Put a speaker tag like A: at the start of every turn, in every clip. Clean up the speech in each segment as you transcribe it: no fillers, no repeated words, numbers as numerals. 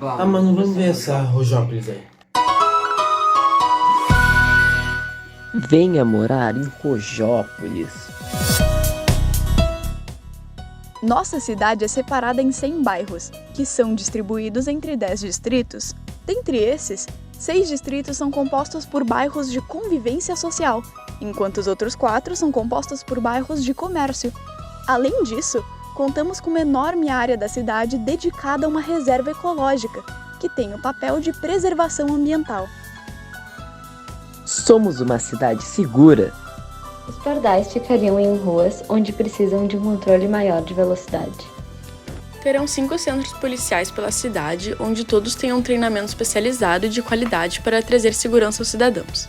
A: Ah, mano, vamos ver essa Rojópolis aí.
B: Venha morar em Rojópolis.
C: Nossa cidade é separada em 100 bairros, que são distribuídos entre 10 distritos. Dentre esses, 6 distritos são compostos por bairros de convivência social, enquanto os outros 4 são compostos por bairros de comércio. Além disso, contamos com uma enorme área da cidade dedicada a uma reserva ecológica, que tem o papel de preservação ambiental.
B: Somos uma cidade segura.
D: Os pardais ficariam em ruas onde precisam de um controle maior de velocidade.
E: Terão 5 centros policiais pela cidade, onde todos tenham treinamento especializado e de qualidade para trazer segurança aos cidadãos.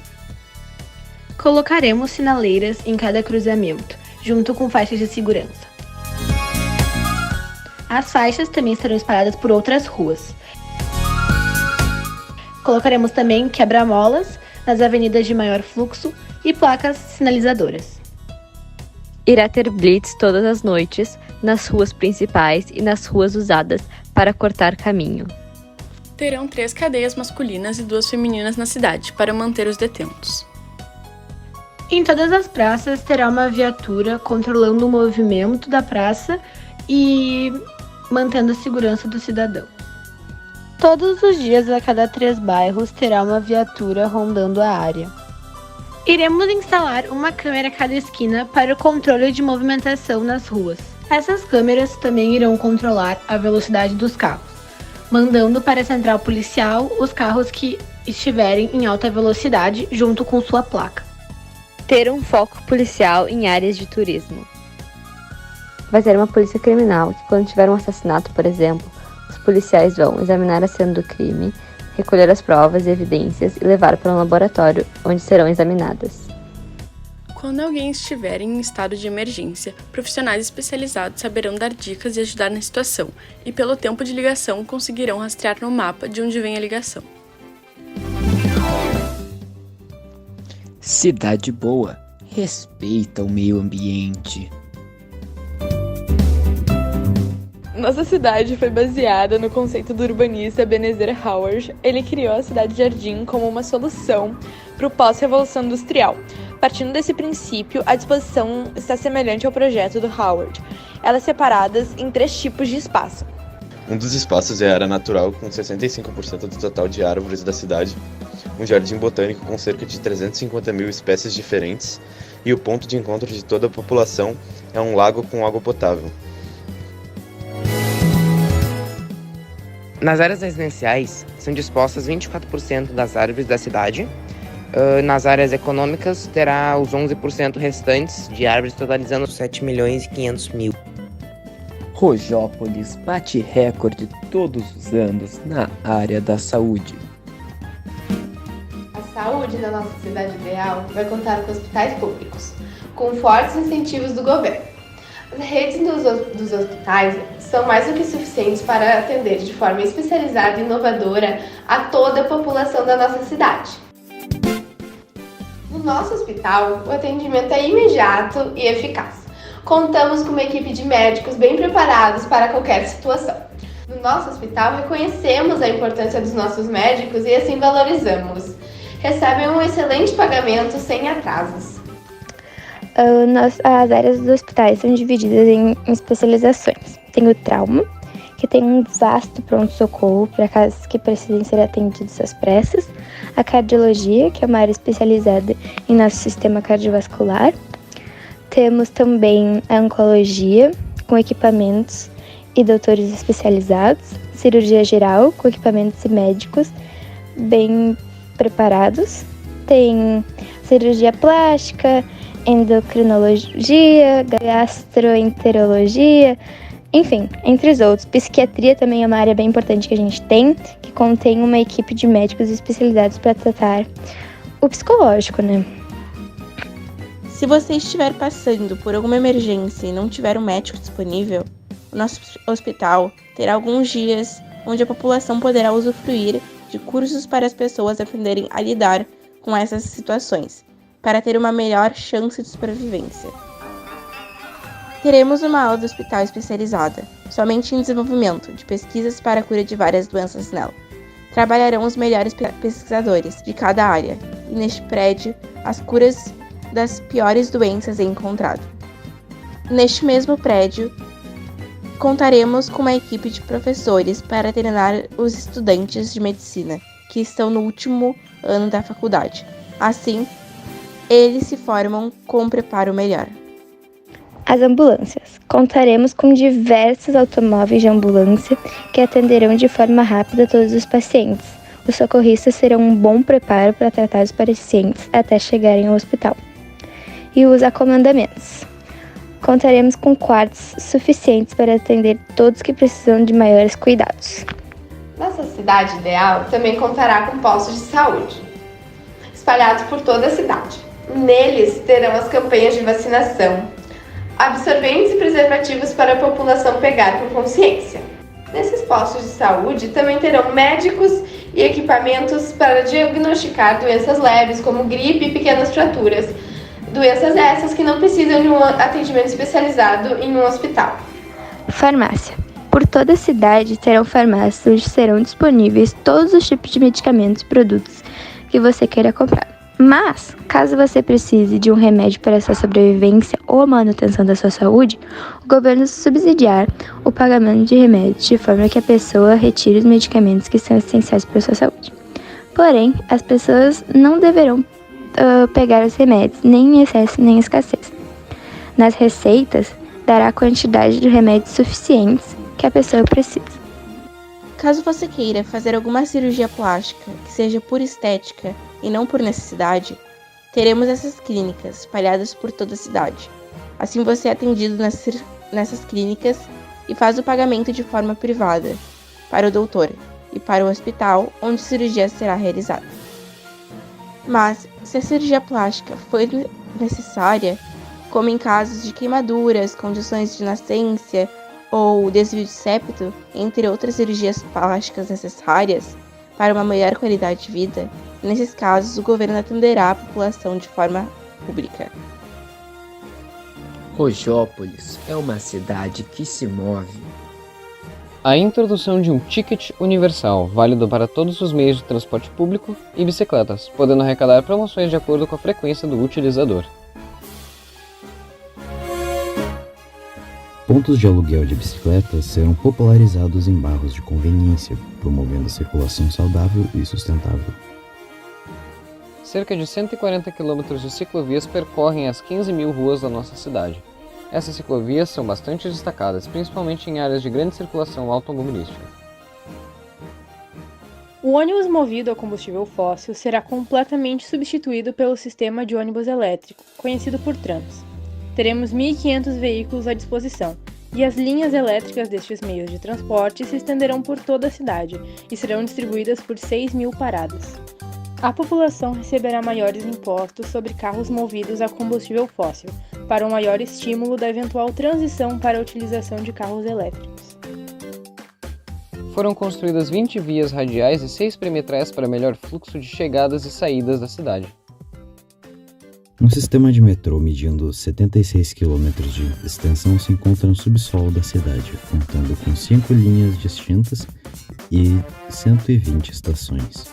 F: Colocaremos sinaleiras em cada cruzamento, junto com faixas de segurança. As faixas também serão espalhadas por outras ruas. Colocaremos também quebra-molas nas avenidas de maior fluxo e placas sinalizadoras.
D: Irá ter blitz todas as noites, nas ruas principais e nas ruas usadas para cortar caminho.
E: Terão 3 cadeias masculinas e 2 femininas na cidade, para manter os detentos.
F: Em todas as praças terá uma viatura controlando o movimento da praça e mantendo a segurança do cidadão. Todos os dias, a cada 3 bairros, terá uma viatura rondando a área. Iremos instalar uma câmera a cada esquina para o controle de movimentação nas ruas. Essas câmeras também irão controlar a velocidade dos carros, mandando para a central policial os carros que estiverem em alta velocidade junto com sua placa.
D: Ter um foco policial em áreas de turismo. Vai ter uma polícia criminal que, quando tiver um assassinato, por exemplo, os policiais vão examinar a cena do crime, recolher as provas e evidências e levar para um laboratório, onde serão examinadas.
E: Quando alguém estiver em estado de emergência, profissionais especializados saberão dar dicas e ajudar na situação, e pelo tempo de ligação conseguirão rastrear no mapa de onde vem a ligação.
B: Cidade boa. Respeita o meio ambiente.
G: Nossa cidade foi baseada no conceito do urbanista Ebenezer Howard. Ele criou a cidade-jardim como uma solução para o pós-revolução industrial. Partindo desse princípio, a disposição está semelhante ao projeto do Howard. Elas separadas em 3 tipos de espaço.
H: Um dos espaços é a área natural, com 65% do total de árvores da cidade, um jardim botânico com cerca de 350 mil espécies diferentes, e o ponto de encontro de toda a população é um lago com água potável.
I: Nas áreas residenciais, são dispostas 24% das árvores da cidade. Nas áreas econômicas, terá os 11% restantes de árvores, totalizando 7.500.000.
B: Rojópolis bate recorde todos os anos na área da saúde.
J: A saúde da nossa cidade ideal vai contar com hospitais públicos, com fortes incentivos do governo. As redes dos hospitais são mais do que suficientes para atender de forma especializada e inovadora a toda a população da nossa cidade. No nosso hospital, o atendimento é imediato e eficaz. Contamos com uma equipe de médicos bem preparados para qualquer situação. No nosso hospital, reconhecemos a importância dos nossos médicos e assim valorizamos. Recebem um excelente pagamento sem atrasos.
K: As áreas dos hospitais são divididas em especializações. Tem o trauma, que tem um vasto pronto-socorro para casos que precisem ser atendidos às pressas. A cardiologia, que é uma área especializada em nosso sistema cardiovascular. Temos também a oncologia, com equipamentos e doutores especializados. Cirurgia geral, com equipamentos e médicos bem preparados. Tem cirurgia plástica, endocrinologia, gastroenterologia, enfim, entre os outros. Psiquiatria também é uma área bem importante que a gente tem, que contém uma equipe de médicos especializados para tratar o psicológico, né?
G: Se você estiver passando por alguma emergência e não tiver um médico disponível, o nosso hospital terá alguns dias onde a população poderá usufruir de cursos para as pessoas aprenderem a lidar com essas situações, para ter uma melhor chance de sobrevivência.
L: Teremos uma ala do hospital especializada, somente em desenvolvimento de pesquisas para a cura de várias doenças nela. Trabalharão os melhores pesquisadores de cada área, e neste prédio, as curas das piores doenças encontradas. Neste mesmo prédio, contaremos com uma equipe de professores para treinar os estudantes de medicina, que estão no último ano da faculdade. Assim, eles se formam com um preparo melhor.
K: As ambulâncias. Contaremos com diversos automóveis de ambulância que atenderão de forma rápida todos os pacientes. Os socorristas terão um bom preparo para tratar os pacientes até chegarem ao hospital. E os acomodamentos. Contaremos com quartos suficientes para atender todos que precisam de maiores cuidados.
J: Nossa cidade ideal também contará com postos de saúde, espalhados por toda a cidade. Neles terão as campanhas de vacinação, absorventes e preservativos para a população pegar com consciência. Nesses postos de saúde também terão médicos e equipamentos para diagnosticar doenças leves como gripe e pequenas fraturas, doenças essas que não precisam de um atendimento especializado em um hospital.
K: Farmácia. Por toda a cidade terão farmácias onde serão disponíveis todos os tipos de medicamentos e produtos que você queira comprar. Mas, caso você precise de um remédio para a sua sobrevivência ou a manutenção da sua saúde, o governo subsidiar o pagamento de remédios de forma que a pessoa retire os medicamentos que são essenciais para a sua saúde. Porém, as pessoas não deverão pegar os remédios, nem em excesso nem em escassez. Nas receitas, dará a quantidade de remédios suficientes que a pessoa precisa.
L: Caso você queira fazer alguma cirurgia plástica que seja por estética e não por necessidade, teremos essas clínicas espalhadas por toda a cidade. Assim você é atendido nessas clínicas e faz o pagamento de forma privada para o doutor e para o hospital onde a cirurgia será realizada. Mas, se a cirurgia plástica for necessária, como em casos de queimaduras, condições de nascença ou desvio de septo, entre outras cirurgias plásticas necessárias para uma melhor qualidade de vida, nesses casos o governo atenderá a população de forma pública.
B: Rojópolis é uma cidade que se move.
M: A introdução de um ticket universal, válido para todos os meios de transporte público e bicicletas, podendo arrecadar promoções de acordo com a frequência do utilizador.
N: Pontos de aluguel de bicicletas serão popularizados em bairros de conveniência, promovendo a circulação saudável e sustentável.
M: Cerca de 140 km de ciclovias percorrem as 15 mil ruas da nossa cidade. Essas ciclovias são bastante destacadas, principalmente em áreas de grande circulação automobilística.
O: O ônibus movido a combustível fóssil será completamente substituído pelo sistema de ônibus elétrico, conhecido por trams. Teremos 1.500 veículos à disposição, e as linhas elétricas destes meios de transporte se estenderão por toda a cidade e serão distribuídas por 6.000 paradas. A população receberá maiores impostos sobre carros movidos a combustível fóssil, para um maior estímulo da eventual transição para a utilização de carros elétricos.
M: Foram construídas 20 vias radiais e 6 perimetrais para melhor fluxo de chegadas e saídas da cidade.
N: Um sistema de metrô medindo 76 km de extensão se encontra no subsolo da cidade, contando com 5 linhas distintas e 120 estações.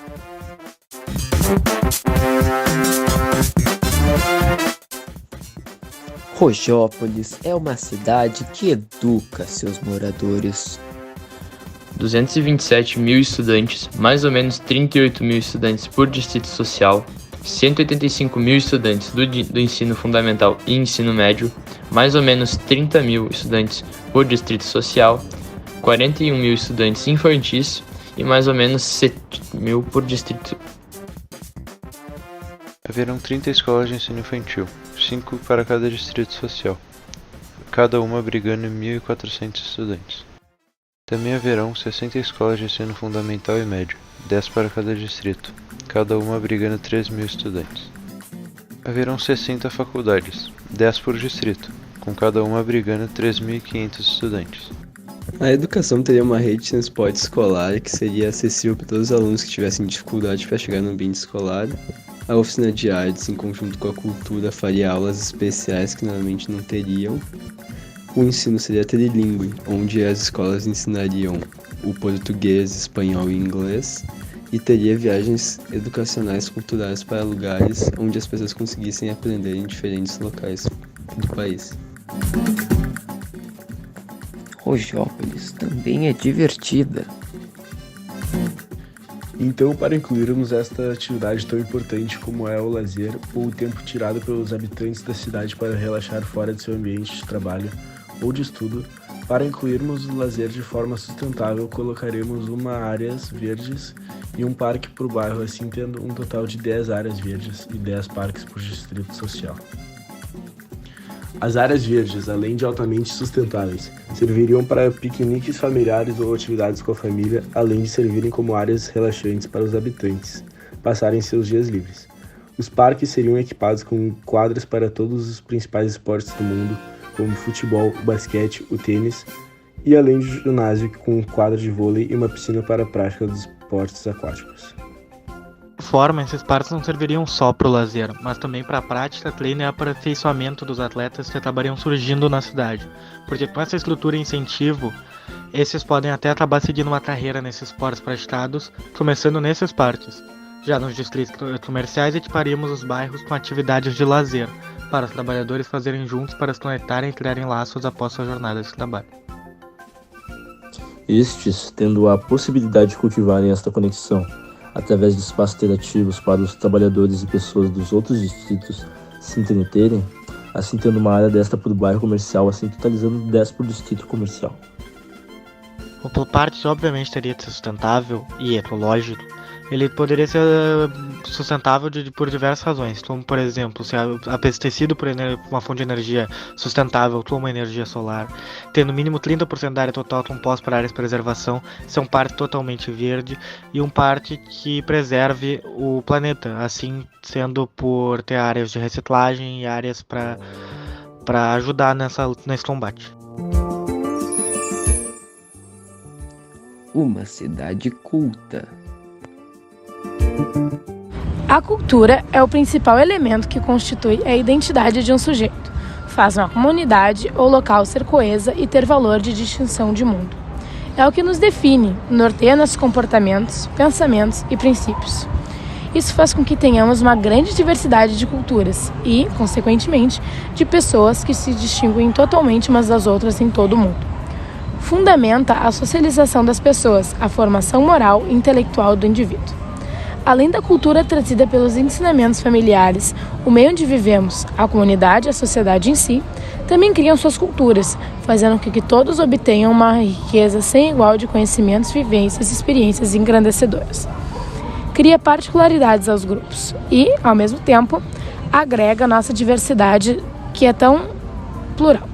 B: Rojópolis é uma cidade que educa seus moradores.
P: 227 mil estudantes, mais ou menos 38 mil estudantes por distrito social, 185 mil estudantes do ensino fundamental e ensino médio, mais ou menos 30 mil estudantes por distrito social, 41 mil estudantes infantis e mais ou menos 7 mil por distrito.
Q: Haverão 30 escolas de ensino infantil, 5 para cada distrito social, cada uma abrigando 1.400 estudantes. Também haverão 60 escolas de ensino fundamental e médio, 10 para cada distrito, cada uma abrigando 3.000 estudantes. Haverão 60 faculdades, 10 por distrito, com cada uma abrigando 3.500 estudantes.
R: A educação teria uma rede de transporte escolar que seria acessível para todos os alunos que tivessem dificuldade para chegar no ambiente escolar. A oficina de artes, em conjunto com a cultura, faria aulas especiais que normalmente não teriam. O ensino seria trilingüe, onde as escolas ensinariam o português, espanhol e inglês, e teria viagens educacionais culturais para lugares onde as pessoas conseguissem aprender em diferentes locais do país.
B: Rojópolis também é divertida.
S: Então, para incluirmos esta atividade tão importante como é o lazer, ou o tempo tirado pelos habitantes da cidade para relaxar fora de seu ambiente de trabalho ou de estudo, para incluirmos o lazer de forma sustentável, colocaremos áreas verdes e um parque por bairro, assim tendo um total de 10 áreas verdes e 10 parques por distrito social. As áreas verdes, além de altamente sustentáveis, serviriam para piqueniques familiares ou atividades com a família, além de servirem como áreas relaxantes para os habitantes passarem seus dias livres. Os parques seriam equipados com quadras para todos os principais esportes do mundo, como futebol, o basquete, o tênis, e além de ginásio com quadra de vôlei e uma piscina para a prática dos esportes aquáticos.
T: De forma, esses parques não serviriam só para o lazer, mas também para a prática, treino e aperfeiçoamento dos atletas que acabariam surgindo na cidade, porque com essa estrutura e incentivo, esses podem até acabar seguindo uma carreira nesses esportes praticados, começando nesses parques. Já nos distritos comerciais, equiparíamos os bairros com atividades de lazer, para os trabalhadores fazerem juntos para se conectarem e criarem laços após sua jornada de trabalho.
U: Estes tendo a possibilidade de cultivarem esta conexão, através de espaços interativos para os trabalhadores e pessoas dos outros distritos se entreterem, assim tendo uma área desta por bairro comercial, assim totalizando 10 por distrito comercial.
T: O parque obviamente teria de ser sustentável e ecológico. Ele poderia ser sustentável por diversas razões, como por exemplo, ser abastecido por uma fonte de energia sustentável, como a energia solar, ter no mínimo 30% da área total composta para áreas de preservação, ser um parque totalmente verde e um parque que preserve o planeta, assim sendo por ter áreas de reciclagem e áreas para ajudar nesse combate.
B: Uma cidade culta.
V: A cultura é o principal elemento que constitui a identidade de um sujeito. Faz uma comunidade ou local ser coesa e ter valor de distinção de mundo. É o que nos define, norteia nossos comportamentos, pensamentos e princípios. Isso faz com que tenhamos uma grande diversidade de culturas e, consequentemente, de pessoas que se distinguem totalmente umas das outras em todo o mundo. Fundamenta a socialização das pessoas, a formação moral e intelectual do indivíduo. Além da cultura trazida pelos ensinamentos familiares, o meio onde vivemos, a comunidade e a sociedade em si, também criam suas culturas, fazendo com que todos obtenham uma riqueza sem igual de conhecimentos, vivências e experiências engrandecedoras. Cria particularidades aos grupos e, ao mesmo tempo, agrega a nossa diversidade que é tão plural.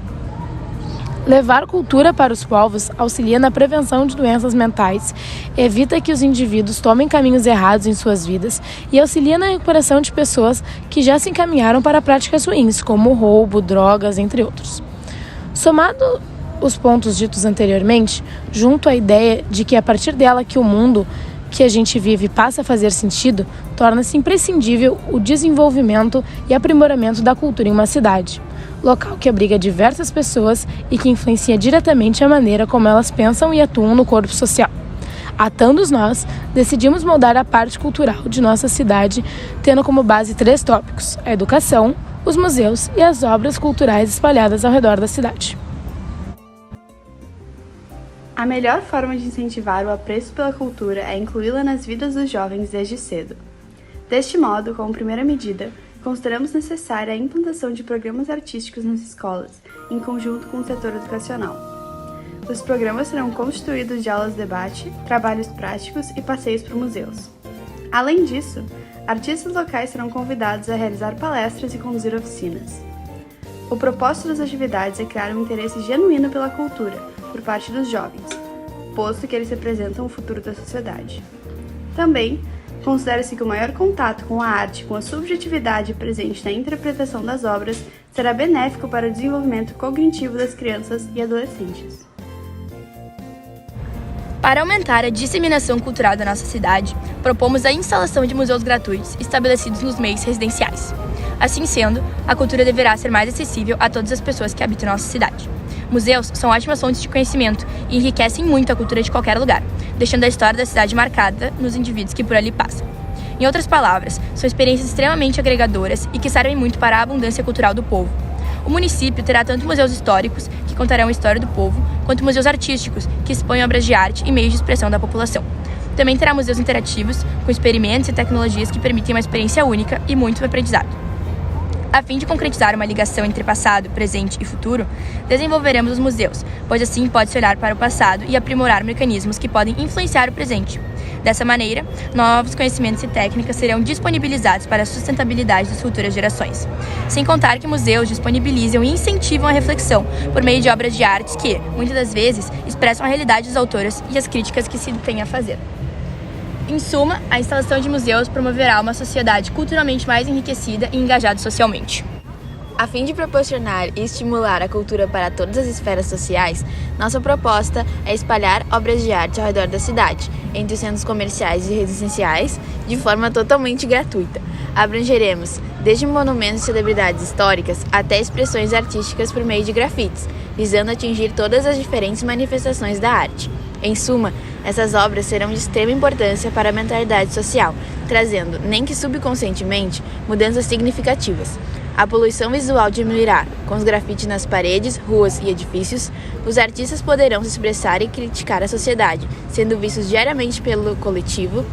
V: Levar cultura para os povos auxilia na prevenção de doenças mentais, evita que os indivíduos tomem caminhos errados em suas vidas e auxilia na recuperação de pessoas que já se encaminharam para práticas ruins, como roubo, drogas, entre outros. Somado os pontos ditos anteriormente, junto à ideia de que é a partir dela que o mundo que a gente vive passa a fazer sentido, torna-se imprescindível o desenvolvimento e aprimoramento da cultura em uma cidade. Local que abriga diversas pessoas e que influencia diretamente a maneira como elas pensam e atuam no corpo social. Atando-os nós, decidimos moldar a parte cultural de nossa cidade, tendo como base 3 tópicos: a educação, os museus e as obras culturais espalhadas ao redor da cidade.
C: A melhor forma de incentivar o apreço pela cultura é incluí-la nas vidas dos jovens desde cedo. Deste modo, como primeira medida, consideramos necessária a implantação de programas artísticos nas escolas, em conjunto com o setor educacional. Os programas serão constituídos de aulas de debate, trabalhos práticos e passeios por museus. Além disso, artistas locais serão convidados a realizar palestras e conduzir oficinas. O propósito das atividades é criar um interesse genuíno pela cultura, por parte dos jovens, posto que eles representam o futuro da sociedade. Também, considera-se que o maior contato com a arte, com a subjetividade presente na interpretação das obras, será benéfico para o desenvolvimento cognitivo das crianças e adolescentes.
W: Para aumentar a disseminação cultural da nossa cidade, propomos a instalação de museus gratuitos estabelecidos nos meios residenciais. Assim sendo, a cultura deverá ser mais acessível a todas as pessoas que habitam nossa cidade. Museus são ótimas fontes de conhecimento e enriquecem muito a cultura de qualquer lugar, deixando a história da cidade marcada nos indivíduos que por ali passam. Em outras palavras, são experiências extremamente agregadoras e que servem muito para a abundância cultural do povo. O município terá tanto museus históricos, que contarão a história do povo, quanto museus artísticos, que expõem obras de arte e meios de expressão da população. Também terá museus interativos, com experimentos e tecnologias que permitem uma experiência única e muito aprendizado. A fim de concretizar uma ligação entre passado, presente e futuro, desenvolveremos os museus, pois assim pode-se olhar para o passado e aprimorar mecanismos que podem influenciar o presente. Dessa maneira, novos conhecimentos e técnicas serão disponibilizados para a sustentabilidade das futuras gerações. Sem contar que museus disponibilizam e incentivam a reflexão por meio de obras de arte que, muitas das vezes, expressam a realidade dos autores e as críticas que se têm a fazer. Em suma, a instalação de museus promoverá uma sociedade culturalmente mais enriquecida e engajada socialmente.
A: A fim de proporcionar e estimular a cultura para todas as esferas sociais, nossa proposta é espalhar obras de arte ao redor da cidade, entre os centros comerciais e residenciais, de forma totalmente gratuita. Abrangeremos desde monumentos e celebridades históricas até expressões artísticas por meio de grafites, visando atingir todas as diferentes manifestações da arte. Em suma, essas obras serão de extrema importância para a mentalidade social, trazendo, nem que subconscientemente, mudanças significativas. A poluição visual diminuirá. Com os grafites nas paredes, ruas e edifícios, os artistas poderão se expressar e criticar a sociedade, sendo vistos diariamente pelo coletivo.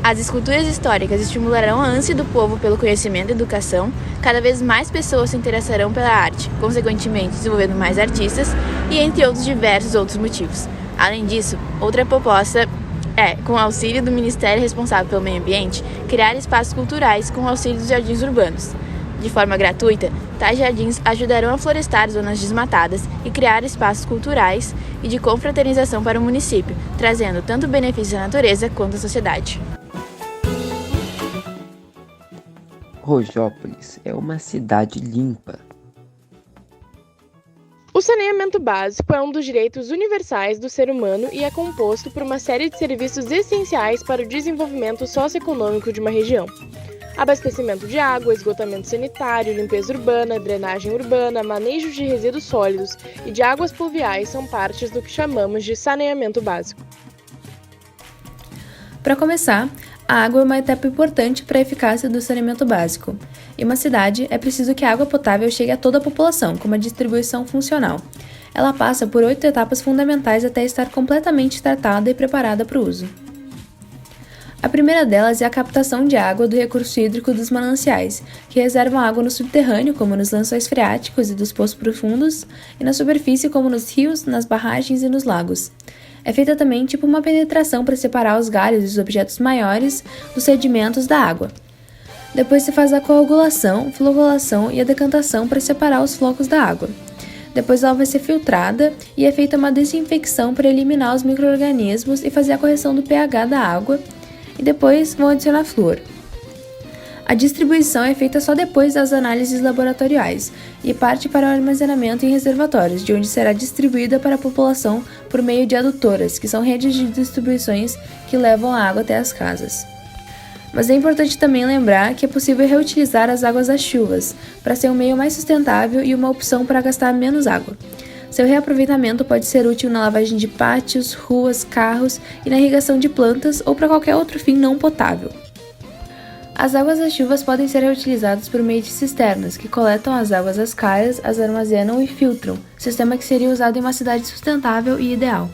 A: As esculturas históricas estimularão a ânsia do povo pelo conhecimento e educação. Cada vez mais pessoas se interessarão pela arte, consequentemente desenvolvendo mais artistas e entre outros diversos outros motivos. Além disso, outra proposta é, com o auxílio do Ministério responsável pelo meio ambiente, criar espaços culturais com o auxílio dos jardins urbanos. De forma gratuita, tais jardins ajudarão a florestar zonas desmatadas e criar espaços culturais e de confraternização para o município, trazendo tanto benefícios à natureza quanto à sociedade.
B: Rojópolis é uma cidade limpa.
G: O saneamento básico é um dos direitos universais do ser humano e é composto por uma série de serviços essenciais para o desenvolvimento socioeconômico de uma região. Abastecimento de água, esgotamento sanitário, limpeza urbana, drenagem urbana, manejo de resíduos sólidos e de águas pluviais são partes do que chamamos de saneamento básico.
D: Para começar, a água é uma etapa importante para a eficácia do saneamento básico. Em uma cidade, é preciso que a água potável chegue a toda a população, com uma distribuição funcional. Ela passa por 8 etapas fundamentais até estar completamente tratada e preparada para o uso. A primeira delas é a captação de água do recurso hídrico dos mananciais, que reservam água no subterrâneo, como nos lençóis freáticos e dos poços profundos, e na superfície, como nos rios, nas barragens e nos lagos. É feita também tipo uma penetração para separar os galhos e os objetos maiores dos sedimentos da água. Depois se faz a coagulação, floculação e a decantação para separar os flocos da água. Depois ela vai ser filtrada e é feita uma desinfecção para eliminar os micro-organismos e fazer a correção do pH da água, e depois vão adicionar flúor. A distribuição é feita só depois das análises laboratoriais e parte para o armazenamento em reservatórios, de onde será distribuída para a população por meio de adutoras, que são redes de distribuições que levam a água até as casas. Mas é importante também lembrar que é possível reutilizar as águas das chuvas, para ser um meio mais sustentável e uma opção para gastar menos água. Seu reaproveitamento pode ser útil na lavagem de pátios, ruas, carros e na irrigação de plantas ou para qualquer outro fim não potável. As águas das chuvas podem ser reutilizadas por meio de cisternas, que coletam as águas das calhas, as armazenam e filtram, sistema que seria usado em uma cidade sustentável e ideal.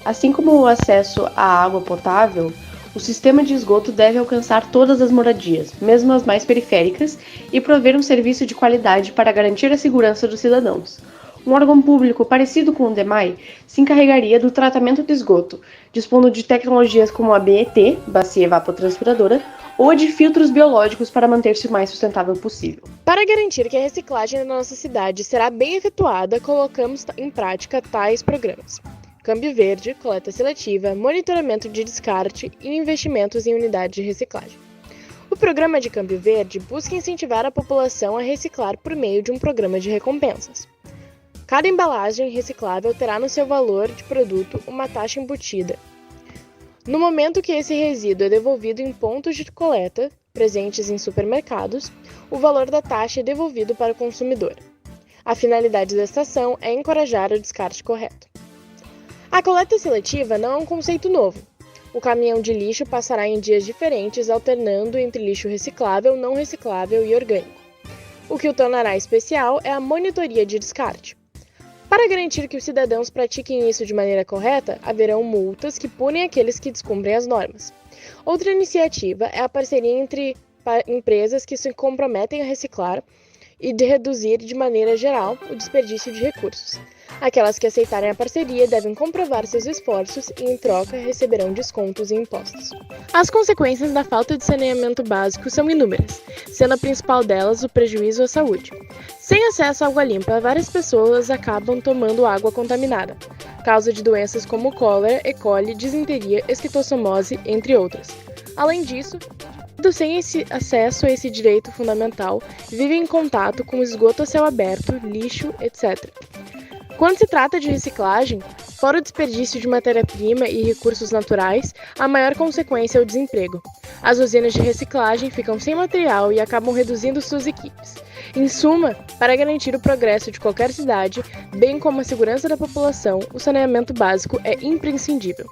L: Assim como o acesso à água potável, o sistema de esgoto deve alcançar todas as moradias, mesmo as mais periféricas, e prover um serviço de qualidade para garantir a segurança dos cidadãos. Um órgão público parecido com o DEMAI se encarregaria do tratamento do esgoto, dispondo de tecnologias como a BET, Bacia Evapotranspiradora, ou a de filtros biológicos para manter-se o mais sustentável possível.
G: Para garantir que a reciclagem da nossa cidade será bem efetuada, colocamos em prática tais programas: Câmbio Verde, coleta seletiva, monitoramento de descarte e investimentos em unidades de reciclagem. O programa de Câmbio Verde busca incentivar a população a reciclar por meio de um programa de recompensas. Cada embalagem reciclável terá no seu valor de produto uma taxa embutida. No momento que esse resíduo é devolvido em pontos de coleta, presentes em supermercados, o valor da taxa é devolvido para o consumidor. A finalidade desta ação é encorajar o descarte correto. A coleta seletiva não é um conceito novo. O caminhão de lixo passará em dias diferentes, alternando entre lixo reciclável, não reciclável e orgânico. O que o tornará especial é a monitoria de descarte. Para garantir que os cidadãos pratiquem isso de maneira correta, haverão multas que punem aqueles que descumprem as normas. Outra iniciativa é a parceria entre empresas que se comprometem a reciclar e de reduzir de maneira geral o desperdício de recursos. Aquelas que aceitarem a parceria devem comprovar seus esforços e, em troca, receberão descontos e impostos. As consequências da falta de saneamento básico são inúmeras, sendo a principal delas o prejuízo à saúde. Sem acesso à água limpa, várias pessoas acabam tomando água contaminada, causa de doenças como cólera, E. coli, disenteria, esquistossomose, entre outras. Além disso, sem esse acesso a esse direito fundamental, vivem em contato com esgoto a céu aberto, lixo, etc. Quando se trata de reciclagem, fora o desperdício de matéria-prima e recursos naturais, a maior consequência é o desemprego. As usinas de reciclagem ficam sem material e acabam reduzindo suas equipes. Em suma, para garantir o progresso de qualquer cidade, bem como a segurança da população, o saneamento básico é imprescindível.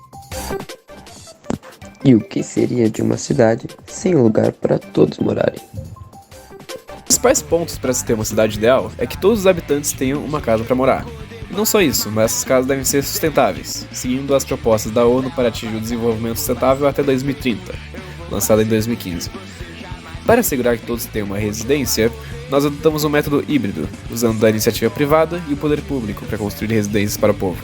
B: E o que seria de uma cidade sem um lugar para todos morarem?
E: Os principais pontos para se ter uma cidade ideal é que todos os habitantes tenham uma casa para morar. E não só isso, mas essas casas devem ser sustentáveis, seguindo as propostas da ONU para atingir o desenvolvimento sustentável até 2030, lançada em 2015. Para assegurar que todos tenham uma residência, nós adotamos um método híbrido, usando da iniciativa privada e o poder público para construir residências para o povo.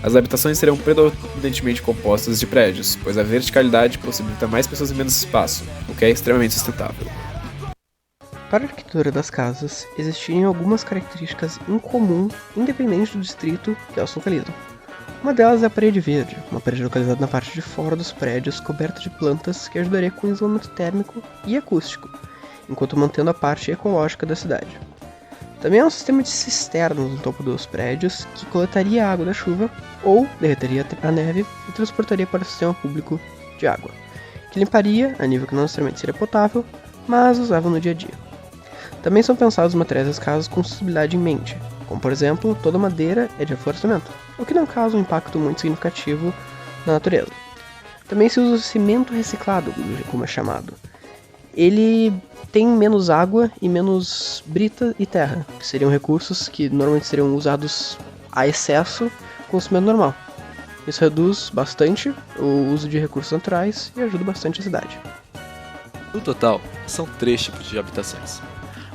E: As habitações serão predominantemente compostas de prédios, pois a verticalidade possibilita mais pessoas em menos espaço, o que é extremamente sustentável.
L: Para a arquitetura das casas, existiam algumas características em comum, independente do distrito que elas se localizam. Uma delas é a parede verde, uma parede localizada na parte de fora dos prédios, coberta de plantas, que ajudaria com o isolamento térmico e acústico, enquanto mantendo a parte ecológica da cidade. Também há um sistema de cisternas no topo dos prédios, que coletaria a água da chuva, ou derreteria a neve e transportaria para o sistema público de água, que limparia a nível que não necessariamente seria potável, mas usável no dia a dia. Também são pensados os materiais das casas com sustentabilidade em mente, como por exemplo, toda madeira é de reflorestamento, o que não causa um impacto muito significativo na natureza. Também se usa o cimento reciclado, como é chamado. Ele tem menos água e menos brita e terra, que seriam recursos que normalmente seriam usados a excesso com o cimento normal. Isso reduz bastante o uso de recursos naturais e ajuda bastante a cidade.
F: No total, são 3 tipos de habitações.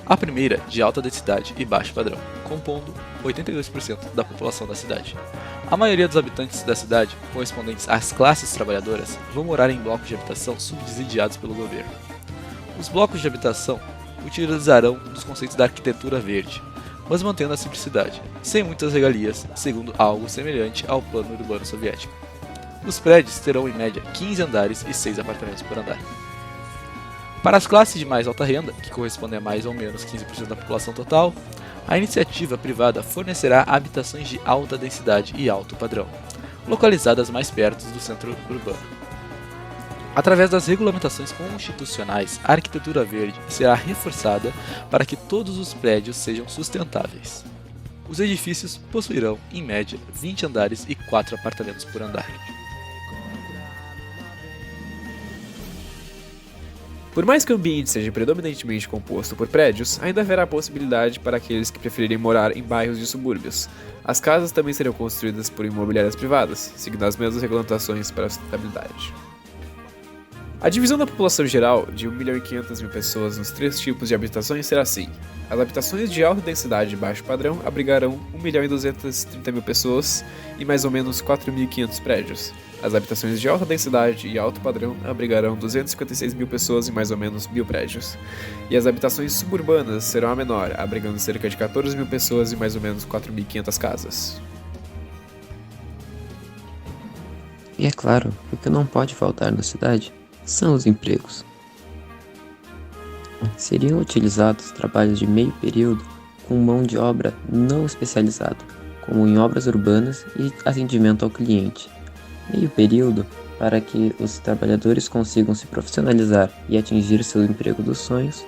F: A primeira, de alta densidade e baixo padrão, compondo 82% da população da cidade. A maioria dos habitantes da cidade, correspondentes às classes trabalhadoras, vão morar em blocos de habitação subsidiados pelo governo. Os blocos de habitação utilizarão dos conceitos da arquitetura verde, mas mantendo a simplicidade, sem muitas regalias, segundo algo semelhante ao plano urbano soviético. Os prédios terão em média 15 andares e 6 apartamentos por andar. Para as classes de mais alta renda, que correspondem a mais ou menos 15% da população total, a iniciativa privada fornecerá habitações de alta densidade e alto padrão, localizadas mais perto do centro urbano. Através das regulamentações constitucionais, a arquitetura verde será reforçada para que todos os prédios sejam sustentáveis. Os edifícios possuirão, em média, 20 andares e 4 apartamentos por andar.
E: Por mais que o ambiente seja predominantemente composto por prédios, ainda haverá possibilidade para aqueles que preferirem morar em bairros de subúrbios. As casas também serão construídas por imobiliárias privadas, seguindo as mesmas regulamentações para a sustentabilidade. A divisão da população geral, de 1.500.000 pessoas nos 3 tipos de habitações, será assim. As habitações de alta densidade e baixo padrão abrigarão 1.230.000 pessoas e mais ou menos 4.500 prédios. As habitações de alta densidade e alto padrão abrigarão 256.000 pessoas e mais ou menos 1.000 prédios. E as habitações suburbanas serão a menor, abrigando cerca de 14.000 pessoas e mais ou menos 4.500 casas.
B: E é claro, o que não pode faltar na cidade são os empregos. Seriam utilizados trabalhos de meio período com mão de obra não especializada, como em obras urbanas e atendimento ao cliente. Meio período para que os trabalhadores consigam se profissionalizar e atingir seu emprego dos sonhos,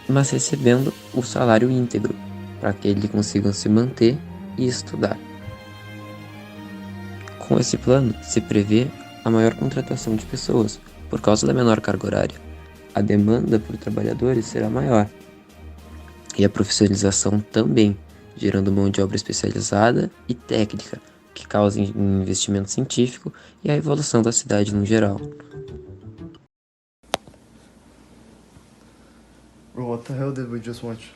B: mas recebendo o salário íntegro, para que eles consigam se manter e estudar. Com esse plano, se prevê a maior contratação de pessoas, por causa da menor carga horária. A demanda por trabalhadores será maior, e a profissionalização também, gerando mão de obra especializada e técnica, que causa investimento científico e a evolução da cidade no geral.
H: Bro, what the hell did we just watch?